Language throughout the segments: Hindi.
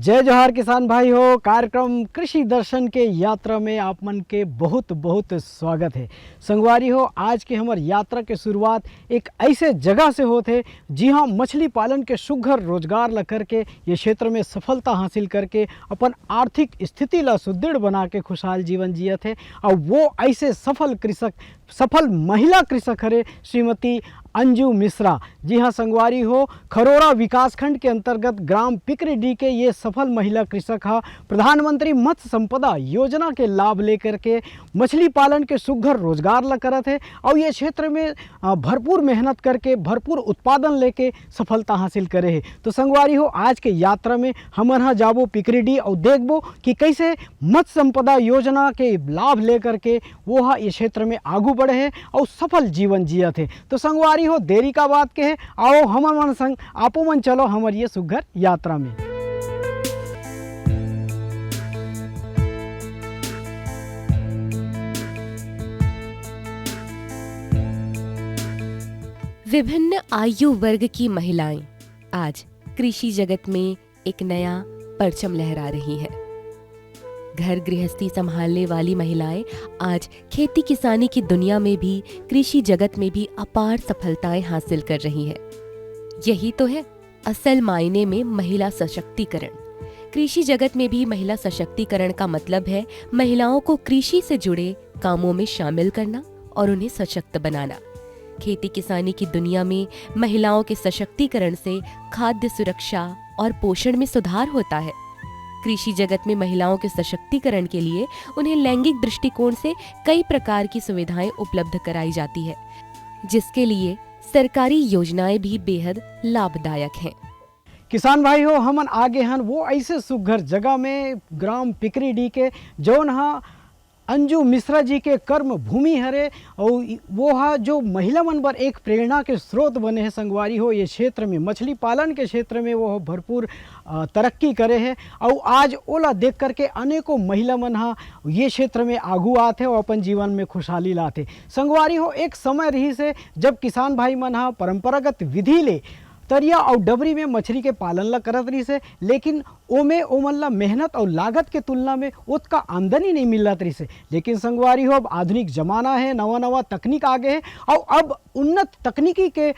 जय जोहार किसान भाई हो। कार्यक्रम कृषि दर्शन के यात्रा में आप मन के बहुत बहुत स्वागत है। संगवारी हो, आज के हमार यात्रा के शुरुआत एक ऐसे जगह से होते जी हाँ मछली पालन के सुघर रोजगार ला करके ये क्षेत्र में सफलता हासिल करके अपन आर्थिक स्थिति ला सुदृढ़ बना के खुशहाल जीवन जियत है। और वो ऐसे सफल महिला कृषक हरे श्रीमती अंजू मिश्रा। जी हाँ संगवारी हो, खरोरा विकासखंड के अंतर्गत ग्राम पिकरीडी के ये सफल महिला कृषक हा प्रधानमंत्री मत्स्य संपदा योजना के लाभ लेकर के मछली पालन के सुघर रोजगार ला करत है और ये क्षेत्र में भरपूर मेहनत करके भरपूर उत्पादन लेके सफलता हासिल करे है। तो संगवारी हो, आज के यात्रा में हमन हा जाबो पिकरीडी और देखबो कि कैसे मत्स्य संपदा योजना के लाभ लेकर के वो हा इस क्षेत्र में आगू बढ़े है और सफल जीवन जियत है। तो संगवारी हो, देरी का बात के है, आओ हमन मन संग आपो मन चलो हमर ये सुघर यात्रा में। विभिन्न आयु वर्ग की महिलाएं आज कृषि जगत में एक नया परचम लहरा रही हैं। घर गृहस्थी संभालने वाली महिलाएं आज खेती किसानी की दुनिया में भी कृषि जगत में भी अपार सफलताएं हासिल कर रही हैं। यही तो है असल मायने में महिला सशक्तिकरण। कृषि जगत में भी महिला सशक्तिकरण का मतलब है महिलाओं को कृषि से जुड़े कामों में शामिल करना और उन्हें सशक्त बनाना। खेती किसानी की दुनिया में महिलाओं के सशक्तिकरण से खाद्य सुरक्षा और पोषण में सुधार होता है। कृषि जगत में महिलाओं के सशक्तिकरण के लिए उन्हें लैंगिक दृष्टिकोण से कई प्रकार की सुविधाएं उपलब्ध कराई जाती है, जिसके लिए सरकारी योजनाएं भी बेहद लाभदायक हैं। किसान भाई हो, हमन आगे हन वो ऐसे सुघर जगह में ग्राम पिकरीडी के जौन हा अंजू मिश्रा जी के कर्म भूमि हरे और वो हा जो महिला मन पर एक प्रेरणा के स्रोत बने हैं। संगवारी हो, ये क्षेत्र में मछली पालन के क्षेत्र में वो भरपूर तरक्की करे हैं और आज ओला देख करके अनेकों महिला मन हा ये क्षेत्र में आगू आते और अपन जीवन में खुशहाली लाते। संगवारी हो, एक समय रही से जब किसान भाई मन हा परंपरागत विधि ले तरिया और डबरी में मछली के पालन ला करत रही से, लेकिन ओमन ला मेहनत और लागत के तुलना में उसका आमदनी नहीं मिल रही से। लेकिन संगवारी हो, अब आधुनिक जमाना है, नवा तकनीक आ गए है और अब उन्नत तकनीकी के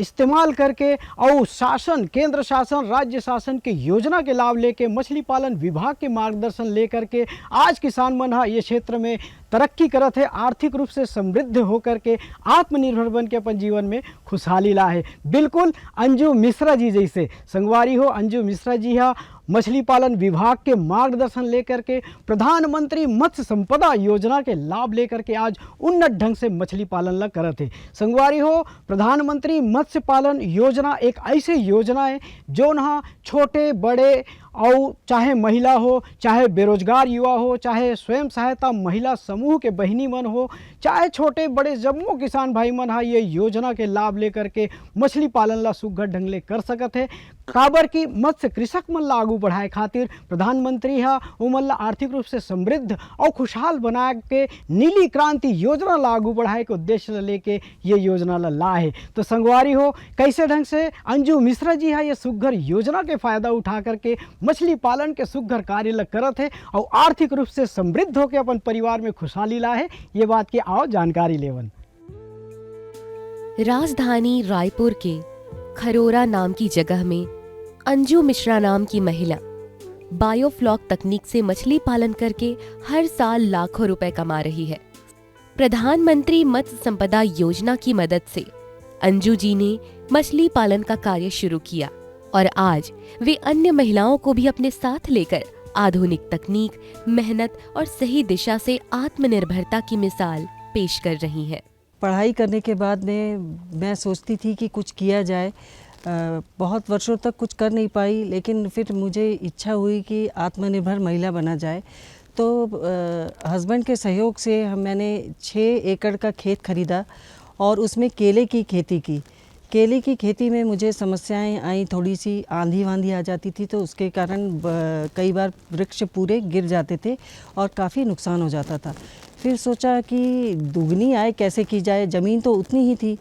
इस्तेमाल करके और शासन, केंद्र शासन, राज्य शासन के योजना के लाभ लेके मछली पालन विभाग के मार्गदर्शन लेकर के आज किसान मन हा ये क्षेत्र में तरक्की करत है, आर्थिक रूप से समृद्ध होकर के आत्मनिर्भर बन के अपन जीवन में खुशहाली ला है। बिल्कुल अंजू मिश्रा जी जैसे। संगवारी हो, अंजू मिश्रा जी हा मछली पालन विभाग के मार्गदर्शन लेकर के प्रधानमंत्री मत्स्य संपदा योजना के लाभ लेकर के आज उन्नत ढंग से मछली पालन ला करत है। संगवारी हो, प्रधानमंत्री मत्स्य पालन योजना एक ऐसे योजना है जो ना छोटे बड़े और चाहे महिला हो, चाहे बेरोजगार युवा हो, चाहे स्वयं सहायता महिला समूह के बहिनी मन हो, चाहे छोटे बड़े जम्मो किसान भाई मन हा ये योजना के लाभ लेकर के मछली पालन ला सुघर ढंग ले कर सकत है। काबर की मत्स्य कृषक मन ला आगू बढ़ाए खातिर प्रधानमंत्री हा उमन ला आर्थिक रूप से समृद्ध और खुशहाल बना के नीली क्रांति योजना ला आगू बढ़ाए के उद्देश्य लेके ये योजना ला है। तो संगवारी हो, कैसे ढंग से अंजू मिश्रा जी हा ये सुघर योजना के फायदा उठा करके मछली पालन के सुघर कार्य ला करत है और आर्थिक रूप से समृद्ध होकर अपन परिवार में खुशहाली ला है, ये बात की आओ जानकारी लेवन। राजधानी रायपुर के खरोरा नाम की जगह में अंजू मिश्रा नाम की महिला बायोफ्लॉक तकनीक से मछली पालन करके हर साल लाखों रुपए कमा रही है। प्रधानमंत्री मत्स्य संपदा योजना की मदद से अंजू जी ने मछली पालन का कार्य शुरू किया और आज वे अन्य महिलाओं को भी अपने साथ लेकर आधुनिक तकनीक, मेहनत और सही दिशा से आत्मनिर्भरता की मिसाल पेश कर रही हैं। पढ़ाई करने के बाद में मैं सोचती थी कि कुछ किया जाए। बहुत वर्षों तक कुछ कर नहीं पाई, लेकिन फिर मुझे इच्छा हुई कि आत्मनिर्भर महिला बना जाए। तो हस्बैंड के सहयोग से मैंने 6 एकड़ का खेत खरीदा और उसमें केले की खेती की। केले की खेती में मुझे समस्याएं आई, थोड़ी सी आंधी वांधी आ जाती थी, तो उसके कारण कई बार वृक्ष पूरे गिर जाते थे और काफ़ी नुकसान हो जाता था। फिर सोचा कि दुगनी आय कैसे की जाए, ज़मीन तो उतनी ही थी,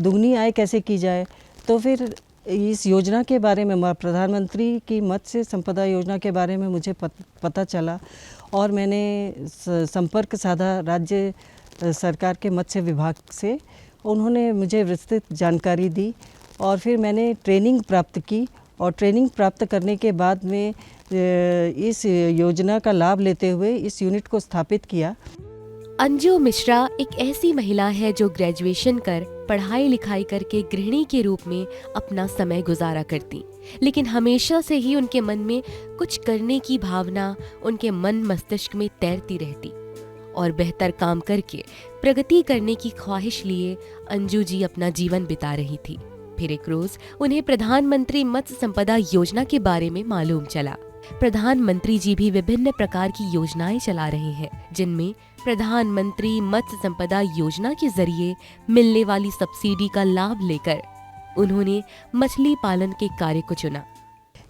दुगनी आय कैसे की जाए। तो फिर इस योजना के बारे में प्रधानमंत्री की मत्स्य संपदा योजना के बारे में मुझे पता चला और मैंने संपर्क साधा राज्य सरकार के मत्स्य विभाग से। उन्होंने मुझे विस्तृत जानकारी दी और फिर मैंने ट्रेनिंग प्राप्त की और ट्रेनिंग प्राप्त करने के बाद में इस योजना का लाभ लेते हुए इस यूनिट को स्थापित किया। अंजू मिश्रा एक ऐसी महिला है जो ग्रेजुएशन कर पढ़ाई लिखाई करके गृहिणी के रूप में अपना समय गुजारा करती, लेकिन हमेशा से ही उनके मन में कुछ करने की भावना उनके मन मस्तिष्क में तैरती रहती और बेहतर काम करके प्रगति करने की ख्वाहिश लिए अंजू जी अपना जीवन बिता रही थी। फिर एक रोज उन्हें प्रधानमंत्री मत्स्य संपदा योजना के बारे में मालूम चला। प्रधानमंत्री जी भी विभिन्न प्रकार की योजनाएं चला रहे हैं, जिनमें प्रधानमंत्री मत्स्य संपदा योजना के जरिए मिलने वाली सब्सिडी का लाभ लेकर उन्होंने मछली पालन के कार्य को चुना।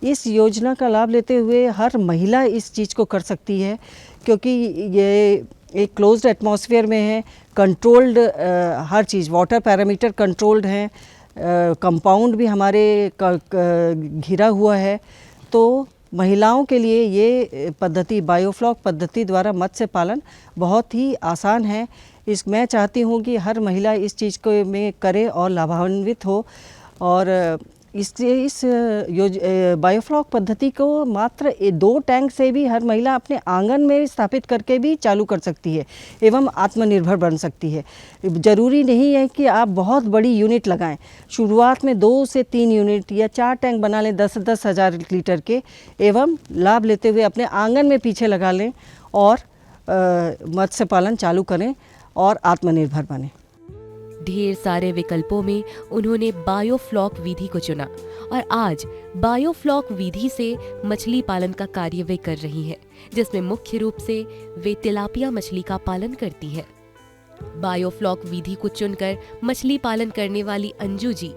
इस योजना का लाभ लेते हुए हर महिला इस चीज़ को कर सकती है, क्योंकि ये एक क्लोज्ड एटमॉस्फेयर में है, कंट्रोल्ड हर चीज़, वाटर पैरामीटर कंट्रोल्ड हैं, कंपाउंड भी हमारे घिरा हुआ है। तो महिलाओं के लिए ये पद्धति, बायोफ्लॉक पद्धति द्वारा मत्स्य पालन बहुत ही आसान है। मैं चाहती हूँ कि हर महिला इस चीज़ को में करे और लाभान्वित हो। और इस बायोफ्लॉक पद्धति को मात्र 2 टैंक से भी हर महिला अपने आंगन में स्थापित करके भी चालू कर सकती है एवं आत्मनिर्भर बन सकती है। ज़रूरी नहीं है कि आप बहुत बड़ी यूनिट लगाएं। शुरुआत में 2 से 3 यूनिट या 4 टैंक बना लें 10-10 हज़ार लीटर के, एवं लाभ लेते हुए अपने आंगन में पीछे लगा लें और मत्स्य पालन चालू करें और आत्मनिर्भर बने। ढेर सारे विकल्पों में उन्होंने बायोफ्लॉक विधि को चुना और आज बायोफ्लॉक विधि से मछली पालन का कार्य वे कर रही हैं, जिसमें मुख्य रूप से वे तिलापिया मछली का पालन करती हैं। बायोफ्लॉक विधि को चुनकर मछली पालन करने वाली अंजू जी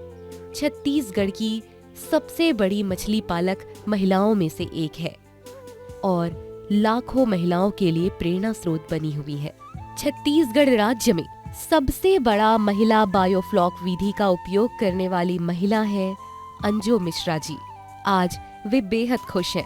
छत्तीसगढ़ की सबसे बड़ी मछली पालक महिलाओं में से एक है और लाखों महिलाओं के लिए प्रेरणा स्रोत बनी हुई है। छत्तीसगढ़ राज्य में सबसे बड़ा महिला बायोफ्लॉक विधि का उपयोग करने वाली महिला है अंजू मिश्रा जी। आज वे बेहद खुश हैं।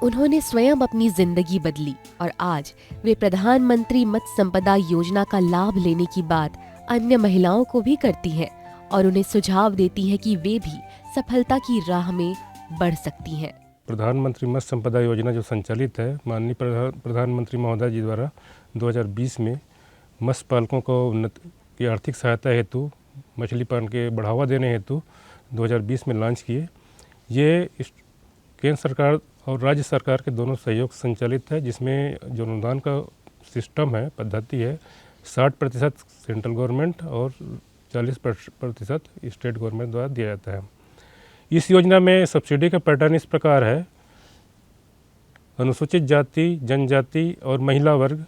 उन्होंने स्वयं अपनी जिंदगी बदली और आज वे प्रधानमंत्री मत्स्य संपदा योजना का लाभ लेने की बात अन्य महिलाओं को भी करती हैं और उन्हें सुझाव देती हैं कि वे भी सफलता की राह में बढ़ सकती हैं। प्रधानमंत्री मत्स्य संपदा योजना जो संचालित है माननीय प्रधानमंत्री महोदय जी द्वारा 2020 में मत्स्य पालकों को की आर्थिक सहायता हेतु मछली पालन के बढ़ावा देने हेतु 2020 में लॉन्च किए। ये केंद्र सरकार और राज्य सरकार के दोनों सहयोग संचालित है, जिसमें जो अनुदान का सिस्टम है, पद्धति है, 60% सेंट्रल गवर्नमेंट और 40% स्टेट गवर्नमेंट द्वारा दिया जाता है। इस योजना में सब्सिडी का पैटर्न इस प्रकार है। अनुसूचित जाति, जनजाति और महिला वर्ग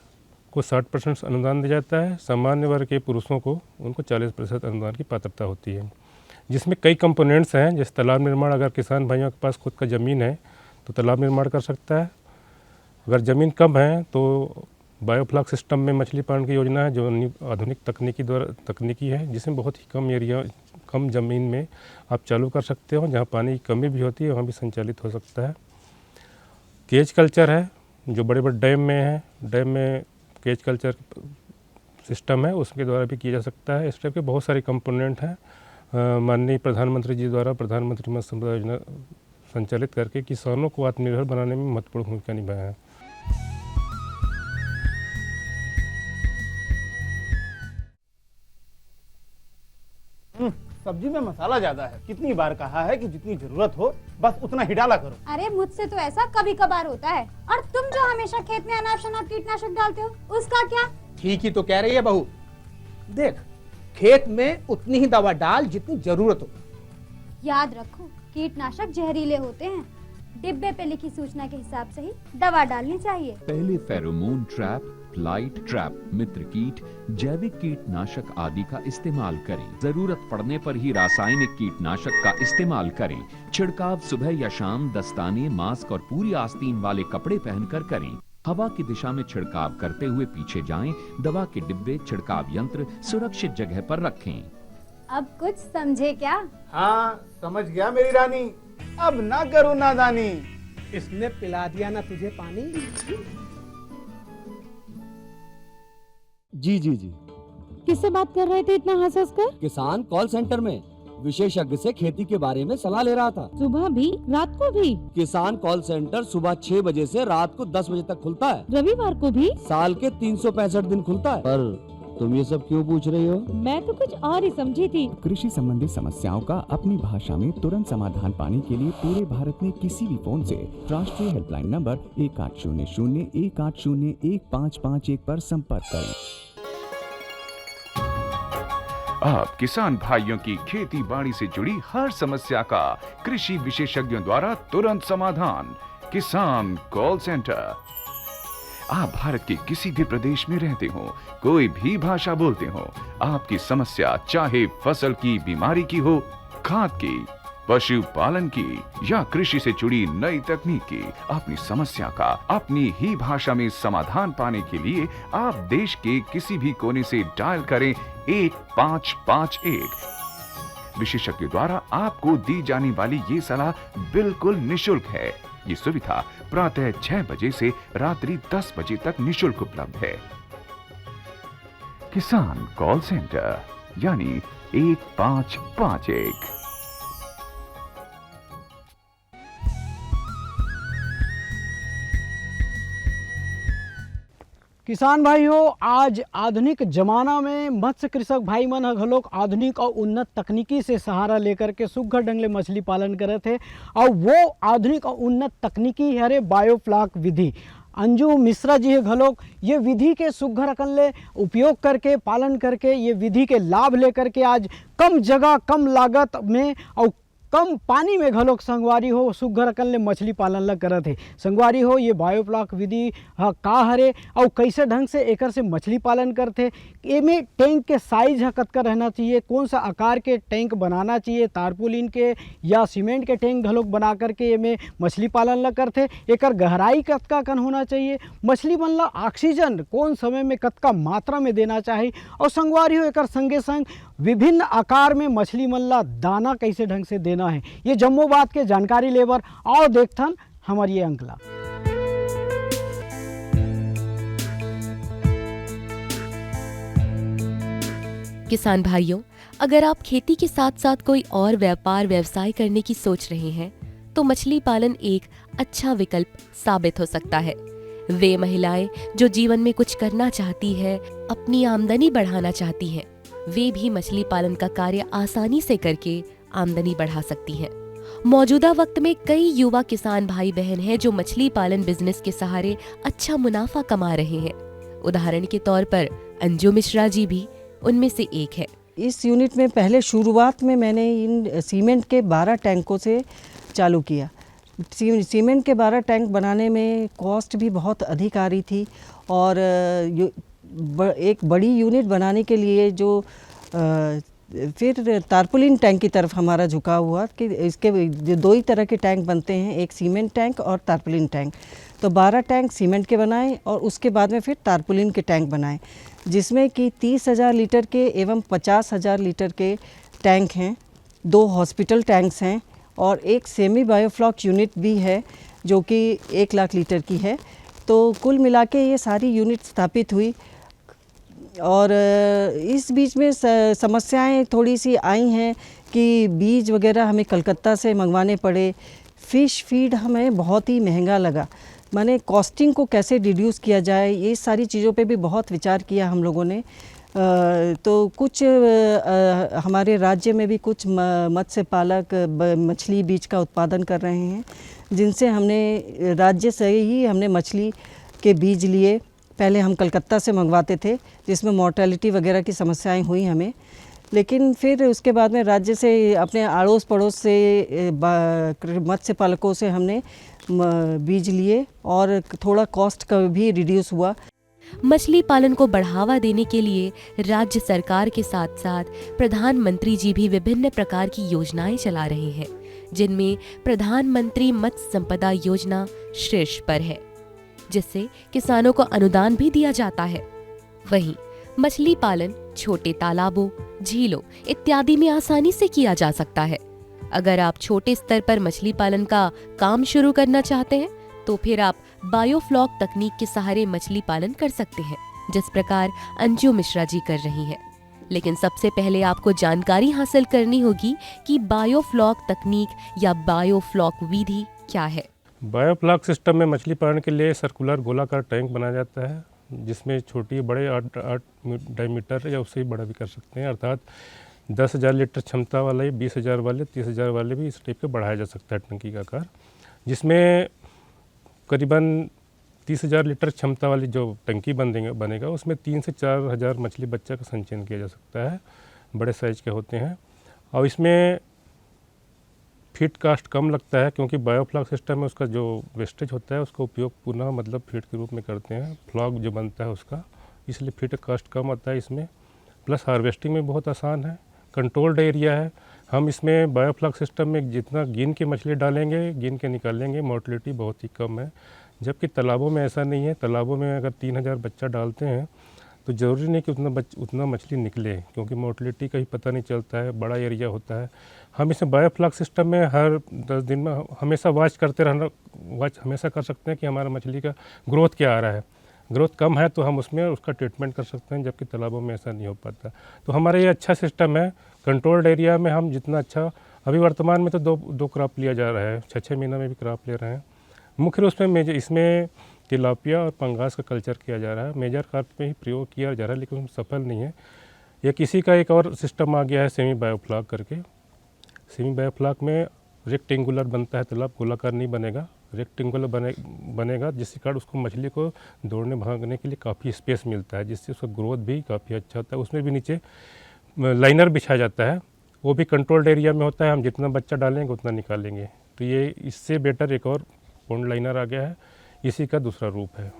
को 60% अनुदान दिया जाता है। सामान्य वर्ग के पुरुषों को उनको 40% अनुदान की पात्रता होती है, जिसमें कई कंपोनेंट्स हैं। जैसे तालाब निर्माण, अगर किसान भाइयों के पास खुद का ज़मीन है तो तालाब निर्माण कर सकता है। अगर ज़मीन कम है तो बायोफ्लॉक सिस्टम में मछली पालन की योजना है, जो आधुनिक तकनीकी है, जिसमें बहुत ही कम ज़मीन में आप चालू कर सकते हो। जहाँ पानी की कमी भी होती है वहाँ भी संचालित हो सकता है। केज कल्चर है, जो बड़े बड़े डैम में है, डैम में केज कल्चर सिस्टम है, उसके द्वारा भी किया जा सकता है। इस टाइप के बहुत सारे कंपोनेंट हैं। माननीय प्रधानमंत्री जी द्वारा प्रधानमंत्री मत्स्य संपदा योजना संचालित करके किसानों को आत्मनिर्भर बनाने में महत्वपूर्ण भूमिका निभाया है। सब्जी में मसाला ज्यादा है। कितनी बार कहा है कि जितनी जरूरत हो बस उतना ही डाला करो। अरे मुझसे तो ऐसा कभी कभार होता है। और तुम जो हमेशा खेत में अनाप शनाप कीटनाशक डालते हो, उसका क्या? ठीक ही तो कह रही है बहू। देख, खेत में उतनी ही दवा डाल जितनी जरूरत हो। याद रखो, कीटनाशक जहरीले होते हैं। डिब्बे पे लिखी सूचना के हिसाब से ही दवा डालनी चाहिए। पहले फेरोमोन ट्रैप, फ्लाइट ट्रैप, मित्र कीट, जैविक कीटनाशक आदि का इस्तेमाल करें। जरूरत पड़ने पर ही रासायनिक कीटनाशक का इस्तेमाल करें। छिड़काव सुबह या शाम दस्ताने, मास्क और पूरी आस्तीन वाले कपड़े पहनकर करें। हवा की दिशा में छिड़काव करते हुए पीछे जाएं। दवा के डिब्बे, छिड़काव यंत्र सुरक्षित जगह पर रखें। अब कुछ समझे क्या? हाँ समझ गया मेरी रानी, अब ना करूँ नादानी। इसने पिला दिया ना तुझे पानी। जी जी जी। किससे बात कर रहे थे इतना हंस हंस कर? किसान कॉल सेंटर में विशेषज्ञ से खेती के बारे में सलाह ले रहा था। सुबह भी रात को भी? किसान कॉल सेंटर सुबह 6 बजे से रात को 10 बजे तक खुलता है। रविवार को भी? साल के 365 दिन खुलता है। पर तुम ये सब क्यों पूछ रही हो? मैं तो कुछ और ही समझी थी। कृषि संबंधी समस्याओं का अपनी भाषा में तुरंत समाधान पाने के लिए पूरे भारत में किसी भी फोन से राष्ट्रीय हेल्पलाइन नंबर 1800-180-1551 पर संपर्क करें। अब किसान भाइयों की खेती बाड़ी से जुड़ी हर समस्या का कृषि विशेषज्ञों द्वारा तुरंत समाधान। किसान कॉल सेंटर। आप भारत के किसी भी प्रदेश में रहते हो, कोई भी भाषा बोलते हो, आपकी समस्या चाहे फसल की बीमारी की हो, खाद की, पशुपालन की या कृषि से जुड़ी नई तकनीक की, अपनी समस्या का अपनी ही भाषा में समाधान पाने के लिए आप देश के किसी भी कोने से डायल करें 1551। विशेषज्ञ द्वारा आपको दी जाने वाली ये सलाह बिल्कुल निशुल्क है। ये सुविधा प्रातः 6 बजे से रात्रि 10 बजे तक निशुल्क उपलब्ध है। किसान कॉल सेंटर यानी 1551। किसान भाइयों, आज आधुनिक जमाना में मत्स्य कृषक भाई मन घलोक आधुनिक और उन्नत तकनीकी से सहारा लेकर के सुघ्घर ढंग ले मछली पालन करे थे। और वो आधुनिक और उन्नत तकनीकी हरे बायोफ्लॉक विधि। अंजू मिश्रा जी घलोक ये विधि के सुघ्घर अकन ले उपयोग करके पालन करके ये विधि के लाभ लेकर के आज कम जगह कम लागत में और कम पानी में घलोक संगवारी हो सुघ्घर अकन ले मछली पालन ला करत है। संगवारी हो ये बायोफ्लॉक विधि का हरे और कैसे ढंग से एकर से मछली पालन करते, एमे टैंक के साइज कतका रहना चाहिए, कौन सा आकार के टैंक बनाना चाहिए, तारपुलिन के या सीमेंट के टैंक घलोक बना करके एमे मछली पालन ला करते, एकर गहराई कतका कन होना चाहिए, मछली मन ला ऑक्सीजन कौन समय में कतका मात्रा में देना चाहिए और संगवारी हो एकर संगे संग विभिन्न आकार में मछली मन ला दाना कैसे ढंग से देना है। ये जम्मो बात के जानकारी लेबर आओ देखथन हमार ये अंकला। किसान भाइयों, अगर आप खेती के साथ साथ कोई और व्यापार व्यवसाय करने की सोच रहे हैं तो मछली पालन एक अच्छा विकल्प साबित हो सकता है। वे महिलाएं जो जीवन में कुछ करना चाहती है, अपनी आमदनी बढ़ाना चाहती हैं, वे भी मछली पालन का कार्य आसानी से करके आमदनी बढ़ा सकती हैं। मौजूदा वक्त में कई युवा किसान भाई बहन हैं जो मछली पालन बिजनेस के सहारे अच्छा मुनाफा कमा रहे हैं। उदाहरण के तौर पर अंजू मिश्रा जी भी उनमें से एक है। इस यूनिट में पहले शुरुआत में मैंने इन सीमेंट के 12 टैंकों से चालू किया। सीमेंट के 12 टैंक बनाने में कॉस्ट भी बहुत अधिक आ रही थी और एक बड़ी यूनिट बनाने के लिए जो फिर तारपुलिन टैंक की तरफ हमारा झुकाव हुआ कि इसके दो ही तरह के टैंक बनते हैं, एक सीमेंट टैंक और तारपुलिन टैंक। तो 12 टैंक सीमेंट के बनाए और उसके बाद में फिर तारपुलिन के टैंक बनाए, जिसमें कि 30,000 लीटर के एवं 50,000 लीटर के टैंक हैं, 2 हॉस्पिटल टैंक्स हैं और एक सेमी बायोफ्लॉक यूनिट भी है जो कि 1 लाख लीटर की है। तो कुल मिला के ये सारी यूनिट स्थापित हुई और इस बीच में समस्याएं थोड़ी सी आई हैं कि बीज वगैरह हमें कलकत्ता से मंगवाने पड़े, फ़िश फीड हमें बहुत ही महंगा लगा, माने कॉस्टिंग को कैसे रिड्यूस किया जाए, ये सारी चीज़ों पे भी बहुत विचार किया हम लोगों ने। तो कुछ हमारे राज्य में भी कुछ मत्स्य पालक मछली बीज का उत्पादन कर रहे हैं, जिनसे हमने राज्य से ही हमने मछली के बीज लिए। पहले हम कलकत्ता से मंगवाते थे जिसमें मॉर्टेलिटी वगैरह की समस्याएं हुई हमें, लेकिन फिर उसके बाद में राज्य से अपने आड़ोस पड़ोस से मत्स्य पालकों से हमने बीज लिए और थोड़ा कॉस्ट का भी रिड्यूस हुआ। मछली पालन को बढ़ावा देने के लिए राज्य सरकार के साथ साथ प्रधानमंत्री जी भी विभिन्न प्रकार की योजनाएं चला रहे हैं, जिनमें प्रधानमंत्री मत्स्य संपदा योजना शीर्ष पर है, जिससे किसानों को अनुदान भी दिया जाता है। वहीं मछली पालन छोटे तालाबों, झीलों इत्यादि में आसानी से किया जा सकता है। अगर आप छोटे स्तर पर मछली पालन का काम शुरू करना चाहते हैं तो फिर आप बायोफ्लॉक तकनीक के सहारे मछली पालन कर सकते हैं, जिस प्रकार अंजू मिश्रा जी कर रही हैं। लेकिन सबसे पहले आपको जानकारी हासिल करनी होगी कि बायोफ्लॉक तकनीक या बायोफ्लॉक विधि क्या है। बायोफ्लॉक सिस्टम में मछली पालन के लिए सर्कुलर गोलाकार टैंक बनाया जाता है, जिसमें छोटी बड़े 8 डायमीटर या उससे भी बड़ा भी कर सकते हैं, अर्थात 10,000 लीटर क्षमता वाले, 20,000 वाले, 30,000 वाले भी इस टाइप का बढ़ाया जा सकता है टंकी का आकार, जिसमें करीबन 30,000 लीटर क्षमता वाली जो टंकी बनेगा उसमें 3 से 4,000 मछली बच्चा का संचयन किया जा सकता है, बड़े साइज के होते हैं। और इसमें फीड कास्ट कम लगता है, क्योंकि बायोफ्लॉक सिस्टम में उसका जो वेस्टेज होता है उसका उपयोग पुनः मतलब फीड के रूप में करते हैं, फ्लॉक जो बनता है उसका, इसलिए फीड कास्ट कम आता है इसमें। प्लस हार्वेस्टिंग में बहुत आसान है, कंट्रोल्ड एरिया है। हम इसमें बायोफ्लॉक सिस्टम में जितना गिन के मछली डालेंगे, गिन के निकालेंगे, मोर्टेलिटी बहुत ही कम है, जबकि तालाबों में ऐसा नहीं है। तालाबों में अगर 3,000 बच्चा डालते हैं तो ज़रूरी नहीं कि उतना मछली निकले, क्योंकि मोर्टेलिटी का ही पता नहीं चलता है, बड़ा एरिया होता है। हम इसे बायोफ्लॉक सिस्टम में हर 10 दिन में हमेशा वाच हमेशा कर सकते हैं कि हमारा मछली का ग्रोथ क्या आ रहा है। ग्रोथ कम है तो हम उसमें उसका ट्रीटमेंट कर सकते हैं, जबकि तालाबों में ऐसा नहीं हो पाता। तो हमारा ये अच्छा सिस्टम है। कंट्रोल्ड एरिया में हम जितना अच्छा, अभी वर्तमान में तो दो क्रॉप लिया जा रहा है, 6-6 महीना में भी क्रॉप ले रहे हैं। मुख्य रूप से इसमें तिलापिया और पंगास का कल्चर किया जा रहा है, मेजर कार्प में ही प्रयोग किया जा रहा है, लेकिन सफल नहीं है। ये किसी का एक और सिस्टम आ गया है सेमी बायोफ्लॉक करके। सेमी बायोफ्लॉक में रेक्टेंगुलर बनता है तालाब, गोलाकार नहीं बनेगा, रेक्टेंगुलर बनेगा, जिसके कारण उसको मछली को दौड़ने भागने के लिए काफ़ी स्पेस मिलता है, जिससे उसका ग्रोथ भी काफ़ी अच्छा होता है। उसमें भी नीचे लाइनर बिछाया जाता है, वो भी कंट्रोल्ड एरिया में होता है, हम जितना बच्चा डालेंगे उतना निकालेंगे। तो ये इससे बेटर एक और पॉन्ड लाइनर आ गया है, इसी का दूसरा रूप है।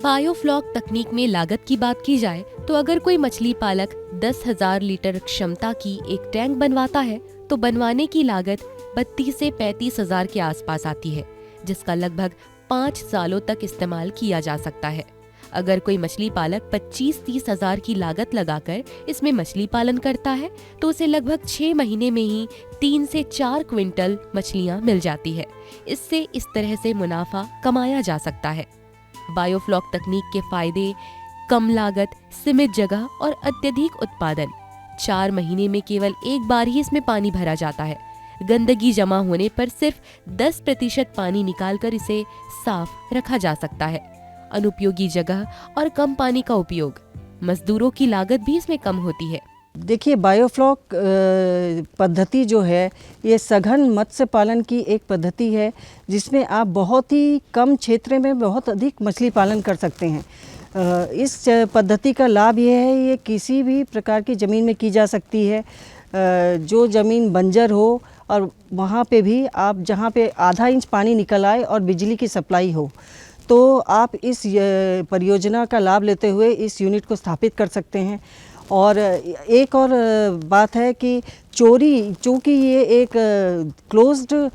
बायोफ्लॉक तकनीक में लागत की बात की जाए तो अगर कोई मछली पालक 10,000 लीटर क्षमता की एक टैंक बनवाता है तो बनवाने की लागत 32 से 35,000 के आसपास आती है, जिसका लगभग 5 सालों तक इस्तेमाल किया जा सकता है। अगर कोई मछली पालक 25-30 हजार की लागत लगाकर इसमें मछली पालन करता है तो उसे लगभग 6 महीने में ही 3 से 4 क्विंटल मछलियां मिल जाती है। इससे इस तरह से मुनाफा कमाया जा सकता है। बायोफ्लॉक तकनीक के फायदे: कम लागत, सीमित जगह और अत्यधिक उत्पादन। 4 महीने में केवल एक बार ही इसमें पानी भरा जाता है। गंदगी जमा होने पर सिर्फ 10% पानी निकालकर इसे साफ रखा जा सकता है। अनुपयोगी जगह और कम पानी का उपयोग, मजदूरों की लागत भी इसमें कम होती है। देखिए, बायोफ्लॉक पद्धति जो है ये सघन मत्स्य पालन की एक पद्धति है, जिसमें आप बहुत ही कम क्षेत्र में बहुत अधिक मछली पालन कर सकते हैं। इस पद्धति का लाभ ये है, ये किसी भी प्रकार की ज़मीन में की जा सकती है। जो ज़मीन बंजर हो और वहाँ पे भी आप जहाँ पे आधा इंच पानी निकल आए और बिजली की सप्लाई हो, तो आप इस परियोजना का लाभ लेते हुए इस यूनिट को स्थापित कर सकते हैं। और एक और बात है कि चूँकि ये एक क्लोज्ड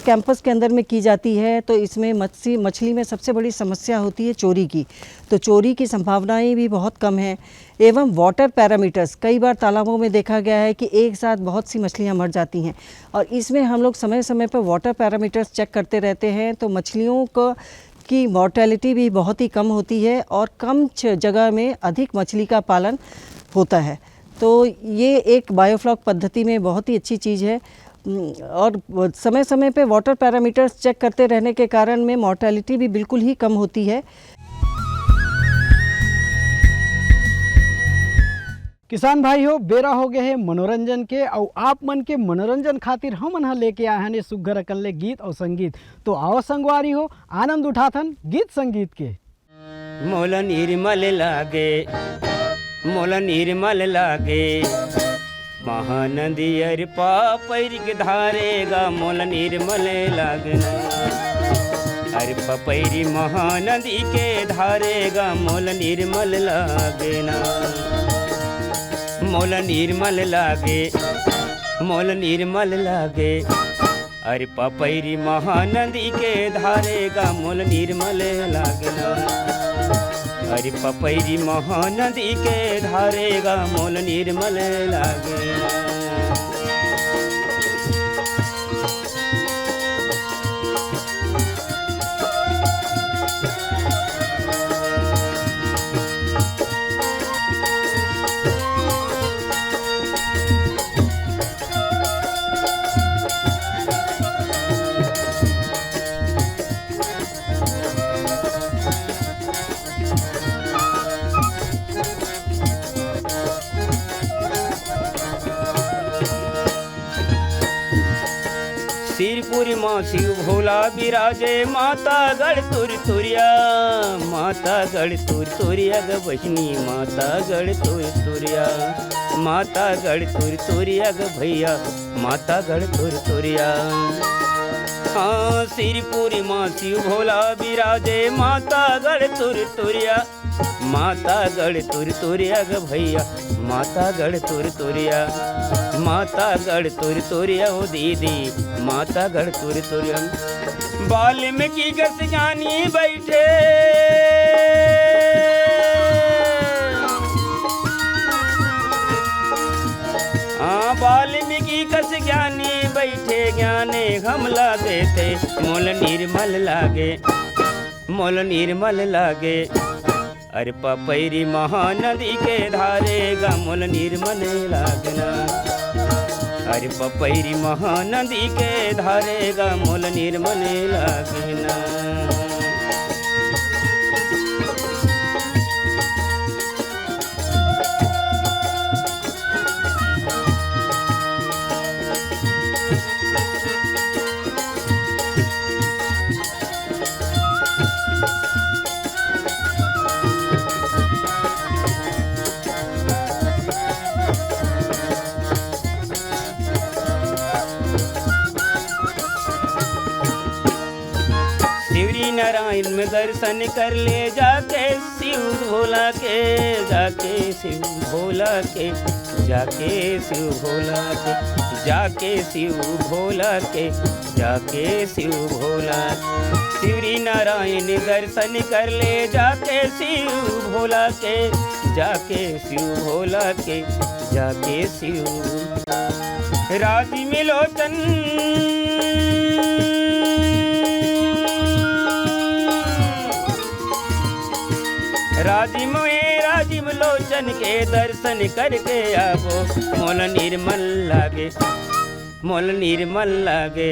कैंपस के अंदर में की जाती है, तो इसमें मछली में सबसे बड़ी समस्या होती है चोरी की। तो चोरी की संभावनाएं भी बहुत कम हैं। एवं वाटर पैरामीटर्स, कई बार तालाबों में देखा गया है कि एक साथ बहुत सी मछलियां मर जाती हैं, और इसमें हम लोग समय समय पर वाटर पैरामीटर्स चेक करते रहते हैं, तो मछलियों की मॉर्टेलिटी भी बहुत ही कम होती है और कम जगह में अधिक मछली का पालन होता है। तो ये एक बायोफ्लॉक पद्धति में बहुत ही अच्छी चीज़ है। और समय समय पे वाटर पैरामीटर्स चेक करते रहने के कारण में मॉर्टेलिटी भी बिल्कुल ही कम होती है। किसान भाई हो, बेरा हो गए है मनोरंजन के, और आप मन के मनोरंजन खातिर हम मन लेके आए हैं सुग्घर अकन ले गीत और संगीत। तो आओ संगवारी हो, आनंद उठाथन गीत संगीत के। मोला निर्मल लागे, मोला निर्मल लागे, महानदी अर पापैर के धारेगा, मोला निर्मल लागना। अरे पपैरी महानदी के धारेगा, मोला निर्मल लागना। मोला निर्मल लागे, मोला निर्मल लागे, अरे पपैरी महानदी के धारेगा, मोला निर्मल लागना। अरे पपैरी महानदी के धारे गा मोल निर्मल लागे। सिरपुरी माँ शिव भोला विराजे माता गढ़ तुर तुरिया, माता गढ़ तुर तुरिया ग बहिनी माता गढ़ तुर तुरिया, माता गढ़ तुर तुरिया ग भैया माता गढ़ तुर तुरिया। हाँ सिरपुरी माँ शिव भोला विराजे माता गढ़ तुर तुरिया, माता गढ़ तुर तुरिया ग भैया माता गढ़ तुर तुरिया, माता गढ़ तुर तुरिया ओ दीदी माता गढ़ तुर तुरिया। वाल्मीकि गस ज्ञानी बैठे वाल्मीकि कस ज्ञानी बैठे ज्ञाने हमला देते मोल निर्मल लागे, मोल निर्मल लागे। अरे पपैरी महानदी के धारे गा मोल निर्मल लागना, अरे पपैरी महानदी के धारे गा मोल निर्मल लागना। नारायण में दर्शन कर ले जाके शिव भोला के, जाके शिव भोला के, जाके शिव भोला के, जाके शिव भोला के, जाके शिव भोला। शिवरी नारायण दर्शन कर ले जाके शिव भोला के, जाके शिव भोला के, जाके शिव। राजी मिलोचन राजिम लोचन के दर्शन करके आवो मोल निर्मल लागे, मोल निर्मल लागे।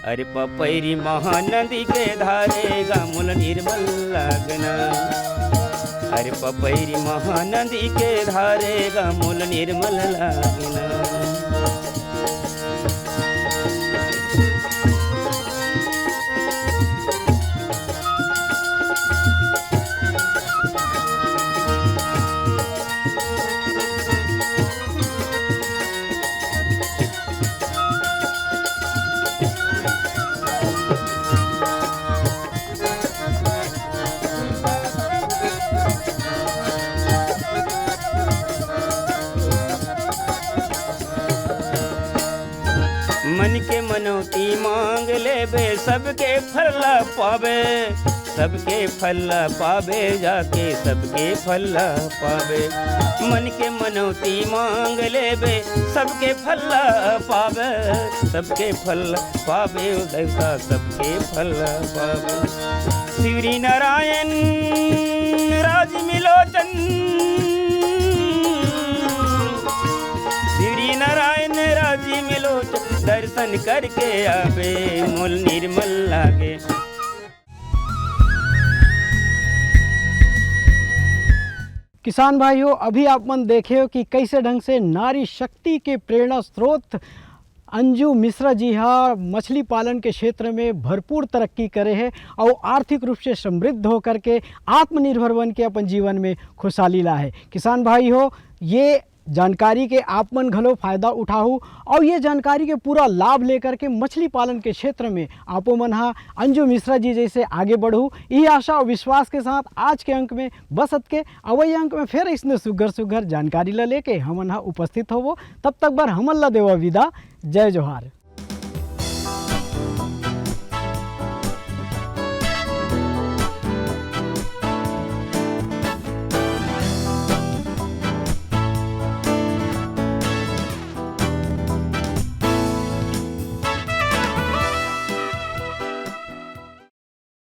अरे पपैरी महानदी के धारे गा मोल निर्मल लागना, अरे पपैरी महानदी के धारे गा मोल निर्मल लागना। मन के मनौती मांग ले बे सबके फल पावे, सबके फल पावे जाके सबके फल पावे। मन के मनौती मांग ले बे सबके फल पावे, सबके फल पावे देवता सबके फल पावे। शिवरी नारायण राज मिलोचन, शिवरी नारायण राजी मिलोचन दर्शन करके आवे मोल निर्मल लागे। किसान भाइयों, अभी आप मन देखे हो कि कैसे ढंग से नारी शक्ति के प्रेरणा स्रोत अंजू मिश्रा जी हाँ मछली पालन के क्षेत्र में भरपूर तरक्की करे है और आर्थिक रूप से समृद्ध होकर के आत्मनिर्भर बन के अपन जीवन में खुशहाली ला है। किसान भाई हो, ये जानकारी के आप मन घलो फायदा उठाओ और ये जानकारी के पूरा लाभ लेकर के मछली पालन के क्षेत्र में आपो मन हाँ अंजू मिश्रा जी जैसे आगे बढ़ू, यही आशा और विश्वास के साथ आज के अंक में बसत के अवई अंक में फिर इसने सुगर सुगर जानकारी ला लेके हमन हाँ उपस्थित होवो। तब तक बर हमन ला देवा विदा। जय जोहार।